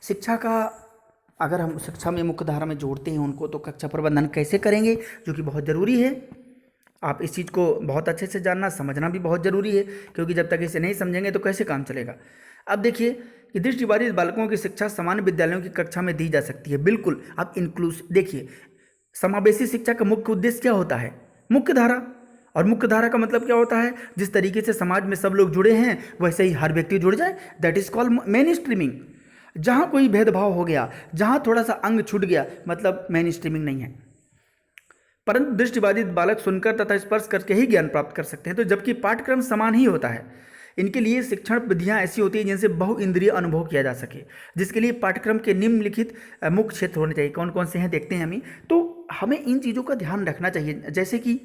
शिक्षा का अगर हम शिक्षा में मुख्य धारा में जोड़ते हैं उनको, तो कक्षा प्रबंधन कैसे करेंगे, जो कि बहुत ज़रूरी है। आप इस चीज़ को बहुत अच्छे से जानना समझना भी बहुत ज़रूरी है, क्योंकि जब तक इसे नहीं समझेंगे तो कैसे काम चलेगा। अब देखिए कि दृष्टिबाधित बालकों की शिक्षा सामान्य विद्यालयों की कक्षा में दी जा सकती है, बिल्कुल। आप देखिए, समावेशी शिक्षा का मुख्य उद्देश्य क्या होता है, मुख्य धारा। और मुख्य धारा का मतलब क्या होता है, जिस तरीके से समाज में सब लोग जुड़े हैं वैसे ही हर व्यक्ति जुड़ जाए, that is called main streaming. जहाँ कोई भेदभाव हो गया, जहाँ थोड़ा सा अंग छूट गया, मतलब मेन स्ट्रीमिंग नहीं है। परंतु दृष्टिबाधित बालक सुनकर तथा स्पर्श करके ही ज्ञान प्राप्त कर सकते हैं, तो जबकि पाठ्यक्रम समान ही होता है। इनके लिए शिक्षण विधियां ऐसी होती हैं जिनसे बहुइंद्रिय अनुभव किया जा सके, जिसके लिए पाठ्यक्रम के निम्नलिखित मुख्य क्षेत्र होने चाहिए। कौन कौन से हैं देखते हैं हम ही। तो हमें इन चीज़ों का ध्यान रखना चाहिए, जैसे कि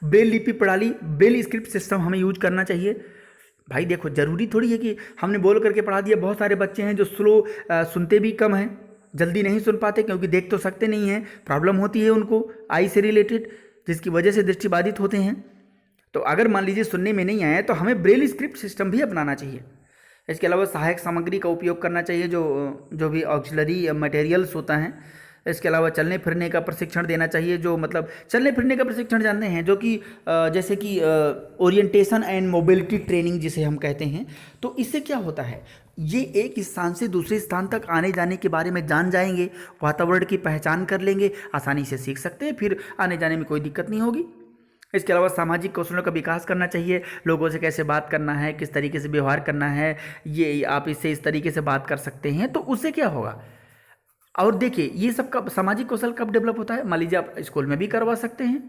ब्रेल लिपि प्रणाली, ब्रेल स्क्रिप्ट सिस्टम हमें यूज करना चाहिए। भाई देखो, जरूरी थोड़ी है कि हमने बोल करके पढ़ा दिया। बहुत सारे बच्चे हैं जो स्लो सुनते भी कम हैं, जल्दी नहीं सुन पाते, क्योंकि देख तो सकते नहीं हैं, प्रॉब्लम होती है उनको आई से रिलेटेड, जिसकी वजह से दृष्टिबाधित होते हैं। तो अगर मान लीजिए सुनने में नहीं आया, तो हमें ब्रेल स्क्रिप्ट सिस्टम भी अपनाना चाहिए। इसके अलावा सहायक सामग्री का उपयोग करना चाहिए, जो भी ऑक्सिलरी मटेरियल्स होता है। इसके अलावा चलने फिरने का प्रशिक्षण देना चाहिए, जो मतलब चलने फिरने का प्रशिक्षण जानते हैं, जो कि जैसे कि ओरिएंटेशन एंड मोबिलिटी ट्रेनिंग जिसे हम कहते हैं। तो इससे क्या होता है, ये एक स्थान से दूसरे स्थान तक आने जाने के बारे में जान जाएंगे, वातावरण की पहचान कर लेंगे, आसानी से सीख सकते हैं, फिर आने जाने में कोई दिक्कत नहीं होगी। इसके अलावा सामाजिक कौशलों का विकास करना चाहिए, लोगों से कैसे बात करना है, किस तरीके से व्यवहार करना है, ये आप इससे इस तरीके से बात कर सकते हैं, तो उससे क्या होगा। और देखिए, ये सब कब सामाजिक कौशल कब डेवलप होता है, मान लीजिए आप स्कूल में भी करवा सकते हैं।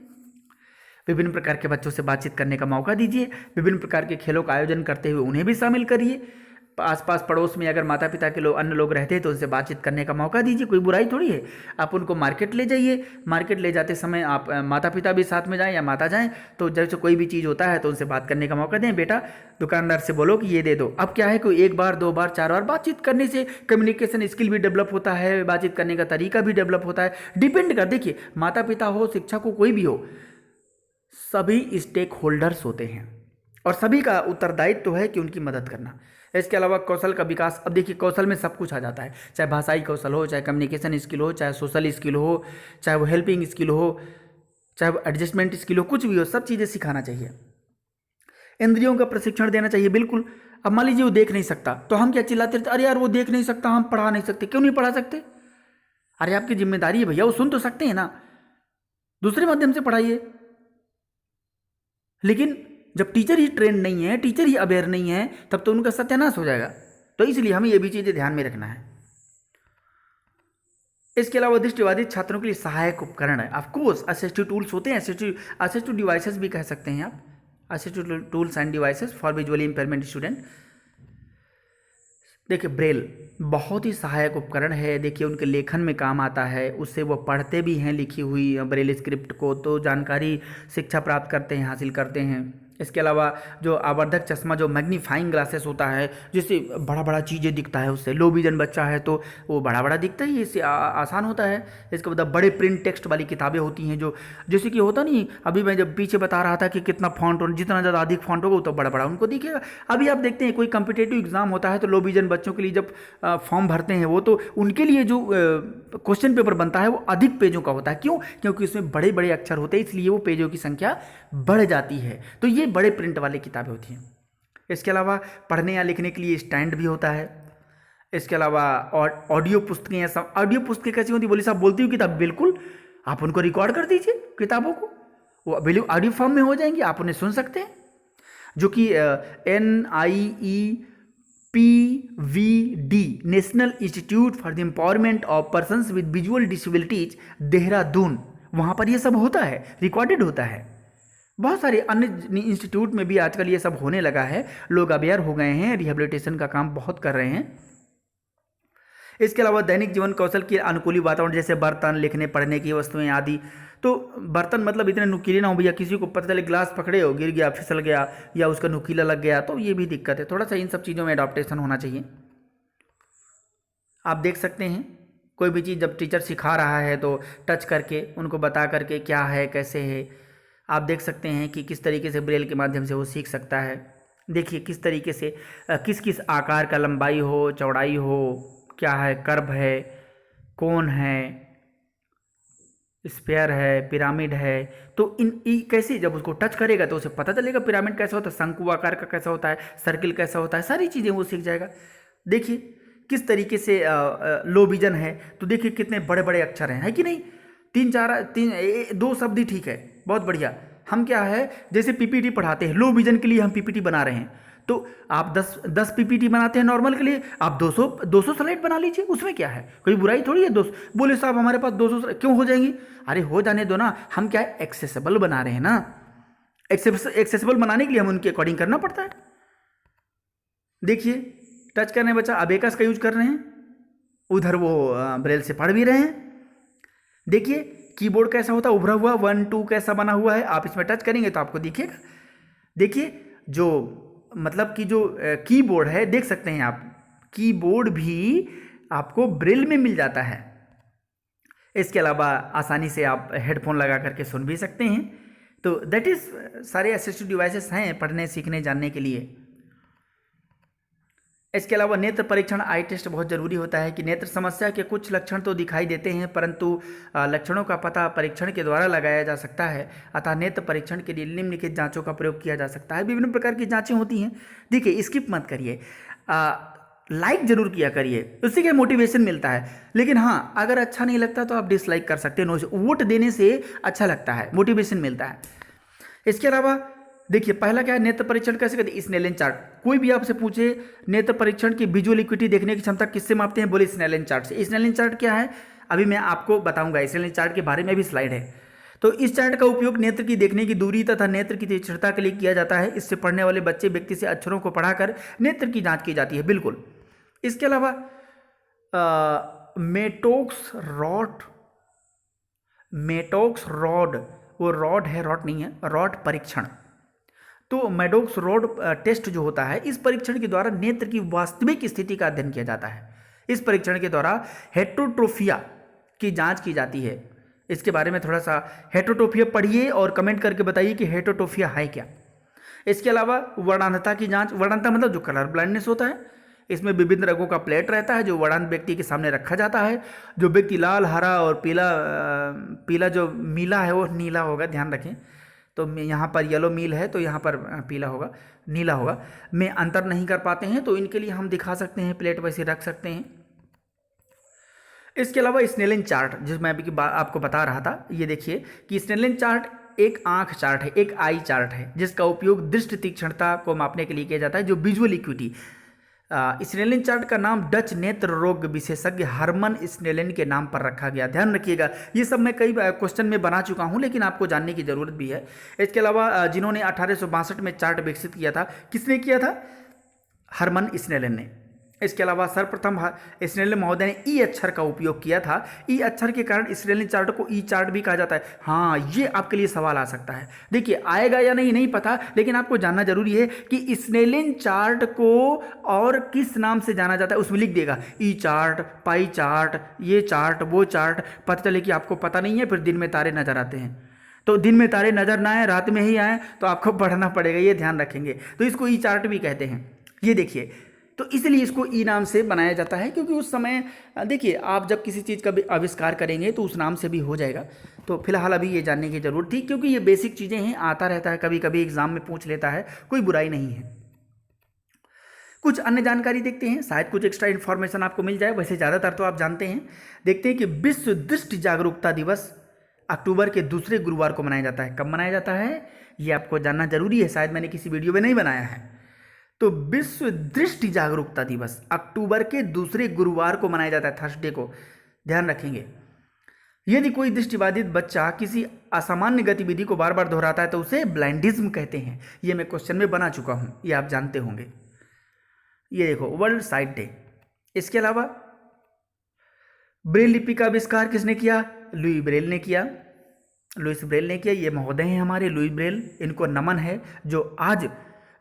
विभिन्न प्रकार के बच्चों से बातचीत करने का मौका दीजिए, विभिन्न प्रकार के खेलों का आयोजन करते हुए उन्हें भी शामिल करिए। आसपास पड़ोस में अगर माता पिता के अन्य लोग रहते हैं तो उनसे बातचीत करने का मौका दीजिए, कोई बुराई थोड़ी है। आप उनको मार्केट ले जाइए, मार्केट ले जाते समय आप माता पिता भी साथ में जाएं या माता जाएं, तो जैसे कोई भी चीज़ होता है तो उनसे बात करने का मौका दें। बेटा, दुकानदार से बोलो कि ये दे दो। अब क्या है, कोई 1 बार 2 बार 4 बार बातचीत करने से कम्युनिकेशन स्किल भी डेवलप होता है, बातचीत करने का तरीका भी डेवलप होता है। डिपेंड कर, देखिए माता पिता हो, शिक्षक हो, कोई भी हो, सभी स्टेक होल्डर्स होते हैं और सभी का उत्तरदायित्व है कि उनकी मदद करना। इसके अलावा कौशल का विकास, अब देखिए कौशल में सब कुछ आ जाता है, चाहे भाषाई कौशल हो, चाहे कम्युनिकेशन स्किल हो, चाहे सोशल स्किल हो, चाहे वो हेल्पिंग स्किल हो, चाहे वो एडजस्टमेंट स्किल हो, कुछ भी हो, सब चीज़ें सिखाना चाहिए। इंद्रियों का प्रशिक्षण देना चाहिए, बिल्कुल। अब मान लीजिए वो देख नहीं सकता, तो हम क्या चिल्लाते रहते, अरे यार वो देख नहीं सकता, हम पढ़ा नहीं सकते। क्यों नहीं पढ़ा सकते, अरे आपकी जिम्मेदारी है भैया, वो सुन तो सकते हैं ना, दूसरे माध्यम से पढ़ाइए। लेकिन जब टीचर ही ट्रेंड नहीं है, टीचर ही अवेयर नहीं है, तब तो उनका सत्यानाश हो जाएगा। तो इसलिए हमें ये भी चीज़ें ध्यान में रखना है। इसके अलावा दृष्टिबाधित छात्रों के लिए सहायक उपकरण है, ऑफकोर्स असिस्टिव टूल्स होते हैं, असिस्टिव डिवाइसेस भी कह सकते हैं आप, assistive tools end devices for visually impairment student. देखिए, ब्रेल बहुत ही सहायक उपकरण है। देखिए, उनके लेखन में काम आता है, उससे वो पढ़ते भी हैं लिखी हुई ब्रेल स्क्रिप्ट को, तो जानकारी शिक्षा प्राप्त करते हैं, हासिल करते हैं। इसके अलावा जो आवर्धक चश्मा, जो मैग्नीफाइंग ग्लासेस होता है, जिससे बड़ा बड़ा चीज़ें दिखता है, उससे लो विजन बच्चा है तो वो बड़ा बड़ा दिखता है, इससे आसान होता है। इसके बाद बड़े प्रिंट टेक्स्ट वाली किताबें होती हैं, जो जैसे कि होता नहीं, अभी मैं जब पीछे बता रहा था कि कितना फॉन्ट, और जितना ज़्यादा अधिक फॉन्ट होगा तो बड़ा बड़ा उनको दिखेगा। अभी आप देखते हैं कोई कम्पिटेटिव एग्जाम होता है तो लो विजन बच्चों के लिए जब फॉर्म भरते हैं वो, तो उनके लिए जो क्वेश्चन पेपर बनता है वो अधिक पेजों का होता है। क्यों? क्योंकि उसमें बड़े बड़े अक्षर होते हैं, इसलिए वो पेजों की संख्या बढ़ जाती है। तो ये बड़े प्रिंट वाली किताबें होती हैं। इसके अलावा पढ़ने या लिखने के लिए स्टैंड भी होता है। इसके अलावा ऑडियो पुस्तकें या सब ऑडियो पुस्तकें कैसी होती, बोली साहब बोलती हूँ किताब, बिल्कुल आप उनको रिकॉर्ड कर दीजिए किताबों को, वो बिल्कुल ऑडियो फॉर्म में हो जाएंगी, आप उन्हें सुन सकते हैं। जो कि NIEPVD national institute for the empowerment of persons with visual disabilities Dehradun, वहाँ पर ये सब होता है, रिकॉर्डेड होता है। बहुत सारे अन्य इंस्टीट्यूट में भी आजकल ये सब होने लगा है, लोग अवेयर हो गए हैं, रिहेबिलिटेशन का काम बहुत कर रहे हैं। इसके अलावा दैनिक जीवन कौशल के अनुकूली वातावरण, जैसे बर्तन, लिखने पढ़ने की वस्तुएं आदि। तो बर्तन मतलब इतने नुकीले ना हो भैया, किसी को पता चले ग्लास पकड़े हो, गिर गया, फिसल गया, या उसका नुकीला लग गया, तो ये भी दिक्कत है। थोड़ा सा इन सब चीज़ों में अडॉप्टेशन होना चाहिए। आप देख सकते हैं कोई भी चीज़ जब टीचर सिखा रहा है तो टच करके उनको बता करके क्या है कैसे है, आप देख सकते हैं कि किस तरीके से ब्रेल के माध्यम से वो सीख सकता है। देखिए किस तरीके से किस किस आकार का, लंबाई हो, चौड़ाई हो, क्या है, कर्व है, कोन है, स्फेयर है, पिरामिड है। तो कैसे जब उसको टच करेगा तो उसे पता चलेगा पिरामिड कैसा होता है, शंकु आकार का कैसा होता है, सर्किल कैसा होता है, सारी चीज़ें वो सीख जाएगा। देखिए किस तरीके से लो विजन है, तो देखिए कितने बड़े बड़े अक्षर हैं, है कि नहीं। दो शब्द ही ठीक है, बहुत बढ़िया। हम क्या है, जैसे पीपीटी पढ़ाते हैं, लो विजन के लिए हम पीपीटी बना रहे हैं, तो आप 10 पीपीटी बनाते हैं नॉर्मल के लिए, आप 200 स्लाइड बना लीजिए, उसमें क्या है, कोई बुराई थोड़ी है। 200 बोले साहब हमारे पास 200 स्लाइड क्यों हो जाएंगी, अरे हो जाने दो ना, हम क्या है एक्सेसिबल बना रहे हैं ना, एक्सेसिबल बनाने के लिए हम उनके अकॉर्डिंग करना पड़ता है। देखिए टच करने बच्चा अबेकस का यूज कर रहे हैं, उधर वो ब्रेल से पढ़ भी रहे हैं। देखिए कीबोर्ड कैसा होता है, उभरा हुआ 1 2 कैसा बना हुआ है, आप इसमें टच करेंगे तो आपको दिखेगा। देखिए जो मतलब कि जो कीबोर्ड है, देख सकते हैं आप, कीबोर्ड भी आपको ब्रेल में मिल जाता है। इसके अलावा आसानी से आप हेडफोन लगा करके सुन भी सकते हैं। तो दैट इज़ सारे असिस्टिव डिवाइसेस हैं पढ़ने सीखने जानने के लिए। इसके अलावा नेत्र परीक्षण, आई टेस्ट बहुत ज़रूरी होता है कि नेत्र समस्या के कुछ लक्षण तो दिखाई देते हैं, परंतु लक्षणों का पता परीक्षण के द्वारा लगाया जा सकता है। अतः नेत्र परीक्षण के लिए निम्नलिखित जांचों का प्रयोग किया जा सकता है। विभिन्न प्रकार की जांचें होती हैं। देखिए स्किप मत करिए, लाइक जरूर किया करिए, उससे क्या मोटिवेशन मिलता है। लेकिन हाँ, अगर अच्छा नहीं लगता तो आप डिसलाइक कर सकते हैं। वोट देने से अच्छा लगता है, मोटिवेशन मिलता है। इसके अलावा देखिए पहला क्या है, नेत्र परीक्षण कैसे करते हैं, स्नेलन चार्ट। कोई भी आपसे पूछे नेत्र परीक्षण की विजुअल इक्विटी देखने की क्षमता किससे मापते हैं, बोले स्नेलन चार्ट से। स्नेलन चार्ट क्या है, अभी मैं आपको बताऊंगा। स्नेलन चार्ट के बारे में भी स्लाइड है। तो इस चार्ट का उपयोग नेत्र की देखने की दूरी तथा नेत्र की तीक्ष्णता के लिए किया जाता है। इससे पढ़ने वाले बच्चे व्यक्ति से अक्षरों को पढ़ाकर नेत्र की जांच की जाती है, बिल्कुल। इसके अलावा मेटोक्स रॉड, वो रॉड है, रॉड नहीं है, रॉड परीक्षण। तो मेडोक्स रोड टेस्ट जो होता है, इस परीक्षण के द्वारा नेत्र की वास्तविक स्थिति का अध्ययन किया जाता है। इस परीक्षण के द्वारा हेटरोट्रोफिया की जांच की जाती है। इसके बारे में थोड़ा सा हेटरोट्रोफिया पढ़िए और कमेंट करके बताइए कि हेटरोट्रोफिया है क्या। इसके अलावा वर्णांधता की जांच, वर्णांधता मतलब जो कलर ब्लाइंडनेस होता है, इसमें विभिन्न रंगों का प्लेट रहता है जो वर्णांध व्यक्ति के सामने रखा जाता है। जो व्यक्ति लाल, हरा और पीला जो मीला है वो नीला होगा, ध्यान रखें। तो यहाँ पर येलो मील है तो यहाँ पर पीला होगा, नीला होगा, में अंतर नहीं कर पाते हैं तो इनके लिए हम दिखा सकते हैं, प्लेट वैसे रख सकते हैं। इसके अलावा स्नेलन चार्ट, जिस मैं अभी आपको बता रहा था, ये देखिए कि स्नेलन चार्ट एक आंख चार्ट है, एक आई चार्ट है, जिसका उपयोग दृष्टि तीक्ष्णता को मापने के लिए किया जाता है, जो विजुअल इक्विटी। स्नेलन चार्ट का नाम डच नेत्र रोग विशेषज्ञ हरमन स्नेलन के नाम पर रखा गया। ध्यान रखिएगा, ये सब मैं कई क्वेश्चन में बना चुका हूं, लेकिन आपको जानने की जरूरत भी है। इसके अलावा जिन्होंने 1862 में चार्ट विकसित किया था, किसने किया था, हरमन स्नेलन ने। इसके अलावा सर्वप्रथम स्नेलन महोदय ने ई अक्षर का उपयोग किया था। ई अक्षर के कारण स्नेलन चार्ट को ई चार्ट भी कहा जाता है। हाँ, ये आपके लिए सवाल आ सकता है। देखिए आएगा या नहीं नहीं पता, लेकिन आपको जानना जरूरी है कि स्नेलन चार्ट को और किस नाम से जाना जाता है। उसमें लिख देगा ई चार्ट, पाई चार्ट, ये चार्ट, वो चार्ट। पता चले कि आपको पता नहीं है, फिर दिन में तारे नजर आते हैं। तो दिन में तारे नजर ना आए, रात में ही आए, तो आपको पढ़ना पड़ेगा, ये ध्यान रखेंगे। तो इसको ई चार्ट भी कहते हैं। ये देखिए, तो इसलिए इसको ई नाम से बनाया जाता है, क्योंकि उस समय देखिए आप जब किसी चीज़ का भी आविष्कार करेंगे तो उस नाम से भी हो जाएगा। तो फिलहाल अभी ये जानने की जरूरत थी, क्योंकि ये बेसिक चीज़ें हैं, आता रहता है, कभी कभी एग्जाम में पूछ लेता है, कोई बुराई नहीं है। कुछ अन्य जानकारी देखते हैं, शायद कुछ एक्स्ट्रा इन्फॉर्मेशन आपको मिल जाए, वैसे ज़्यादातर तो आप जानते हैं। देखते हैं कि विश्व दृष्टि जागरूकता दिवस अक्टूबर के दूसरे गुरुवार को मनाया जाता है। कब मनाया जाता है ये आपको जानना जरूरी है, शायद मैंने किसी वीडियो में नहीं बनाया है। तो विश्व दृष्टि जागरूकता दिवस अक्टूबर के दूसरे गुरुवार को मनाया जाता है, थर्सडे को, ध्यान रखेंगे। यदि कोई दृष्टिबाधित बच्चा किसी असामान्य गतिविधि को बार बार दोहराता है तो उसे ब्लाइंडिज्म कहते हैं। ये मैं क्वेश्चन में बना चुका हूँ, ये आप जानते होंगे। ये देखो, वर्ल्ड साइट डे। इसके अलावा ब्रेल लिपि का आविष्कार किसने किया? लुई ब्रेल ने किया, लुइस ब्रेल ने किया। ये महोदय हैं हमारे लुई ब्रेल, इनको नमन है जो आज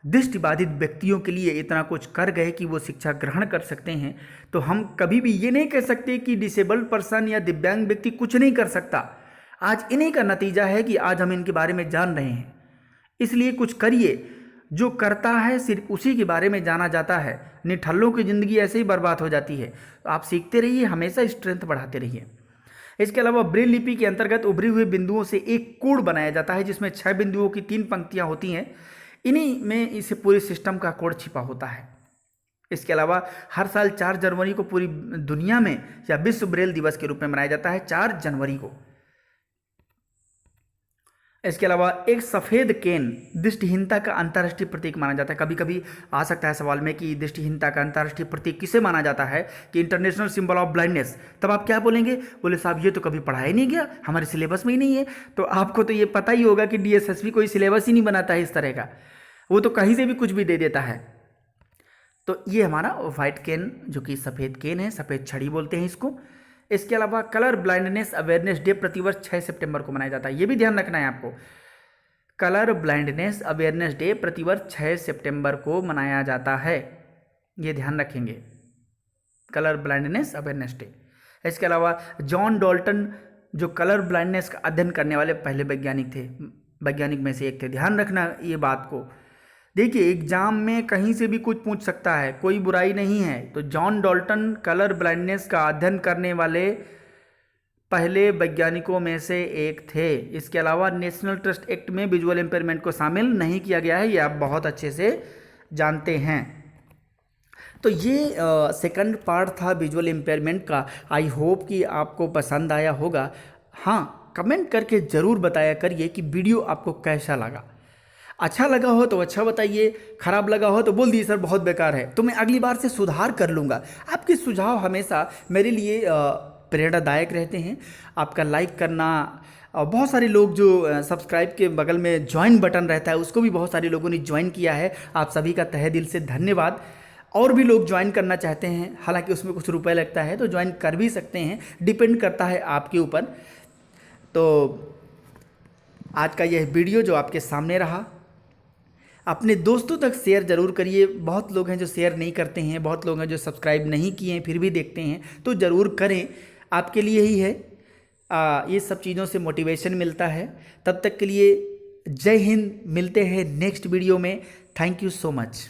दृष्टिबाधित व्यक्तियों के लिए इतना कुछ कर गए कि वो शिक्षा ग्रहण कर सकते हैं। तो हम कभी भी ये नहीं कह सकते कि डिसेबल्ड पर्सन या दिव्यांग व्यक्ति कुछ नहीं कर सकता। आज इन्हीं का नतीजा है कि आज हम इनके बारे में जान रहे हैं। इसलिए कुछ करिए, जो करता है सिर्फ उसी के बारे में जाना जाता है। निठल्लों की ज़िंदगी ऐसे ही बर्बाद हो जाती है। तो आप सीखते रहिए, हमेशा स्ट्रेंथ बढ़ाते रहिए। इसके अलावा ब्रेल लिपि के अंतर्गत उभरे हुए बिंदुओं से एक कोड बनाया जाता है जिसमें 6 बिंदुओं की 3 पंक्तियां होती हैं। इन्हीं में इसे पूरे सिस्टम का कोड छिपा होता है। इसके अलावा हर साल 4 जनवरी को पूरी दुनिया में या विश्व ब्रेल दिवस के रूप में मनाया जाता है, 4 जनवरी को। इसके अलावा एक सफ़ेद केन दृष्टिहीनता का अंतर्राष्ट्रीय प्रतीक माना जाता है। कभी कभी आ सकता है सवाल में कि दृष्टिहीनता का अंतर्राष्ट्रीय प्रतीक किसे माना जाता है, कि इंटरनेशनल सिंबल ऑफ ब्लाइंडनेस। तब आप क्या बोलेंगे? बोले साहब ये तो कभी पढ़ाया नहीं गया, हमारे सिलेबस में ही नहीं है। तो आपको तो ये पता ही होगा कि DSSP कोई सिलेबस ही नहीं बनाता है इस तरह का, वो तो कहीं से भी कुछ भी दे देता है। तो ये हमारा वाइट केन, जो कि सफ़ेद केन है, सफ़ेद छड़ी बोलते हैं इसको। इसके अलावा कलर ब्लाइंडनेस अवेयरनेस डे प्रतिवर्ष 6 सितंबर को मनाया जाता है। ये भी ध्यान रखना है आपको। कलर ब्लाइंडनेस अवेयरनेस डे प्रतिवर्ष 6 सितंबर को मनाया जाता है, ये ध्यान रखेंगे, कलर ब्लाइंडनेस अवेयरनेस डे। इसके अलावा जॉन डाल्टन जो कलर ब्लाइंडनेस का अध्ययन करने वाले पहले वैज्ञानिक थे, वैज्ञानिक में से एक थे। ध्यान रखना ये बात को। देखिए एग्जाम में कहीं से भी कुछ पूछ सकता है, कोई बुराई नहीं है। तो जॉन डाल्टन कलर ब्लाइंडनेस का अध्ययन करने वाले पहले वैज्ञानिकों में से एक थे। इसके अलावा नेशनल ट्रस्ट एक्ट में विजुअल इम्पेयरमेंट को शामिल नहीं किया गया है, ये आप बहुत अच्छे से जानते हैं। तो ये सेकंड पार्ट था विजुअल इम्पेयरमेंट का। आई होप कि आपको पसंद आया होगा। हाँ, कमेंट करके ज़रूर बताया करिए कि वीडियो आपको कैसा लगा। अच्छा लगा हो तो अच्छा बताइए, खराब लगा हो तो बोल दिए सर बहुत बेकार है, तो मैं अगली बार से सुधार कर लूँगा। आपके सुझाव हमेशा मेरे लिए प्रेरणादायक रहते हैं। आपका लाइक करना, और बहुत सारे लोग जो सब्सक्राइब के बगल में ज्वाइन बटन रहता है उसको भी बहुत सारे लोगों ने ज्वाइन किया है। आप सभी का तहे दिल से धन्यवाद। और भी लोग ज्वाइन करना चाहते हैं, हालांकि उसमें कुछ रुपए लगता है, तो ज्वाइन कर भी सकते हैं, डिपेंड करता है आपके ऊपर। तो आज का यह वीडियो जो आपके सामने रहा, अपने दोस्तों तक शेयर ज़रूर करिए। बहुत लोग हैं जो शेयर नहीं करते हैं, बहुत लोग हैं जो सब्सक्राइब नहीं किए हैं फिर भी देखते हैं, तो ज़रूर करें, आपके लिए ही है। ये सब चीज़ों से मोटिवेशन मिलता है। तब तक के लिए जय हिंद, मिलते हैं नेक्स्ट वीडियो में। Thank you so much.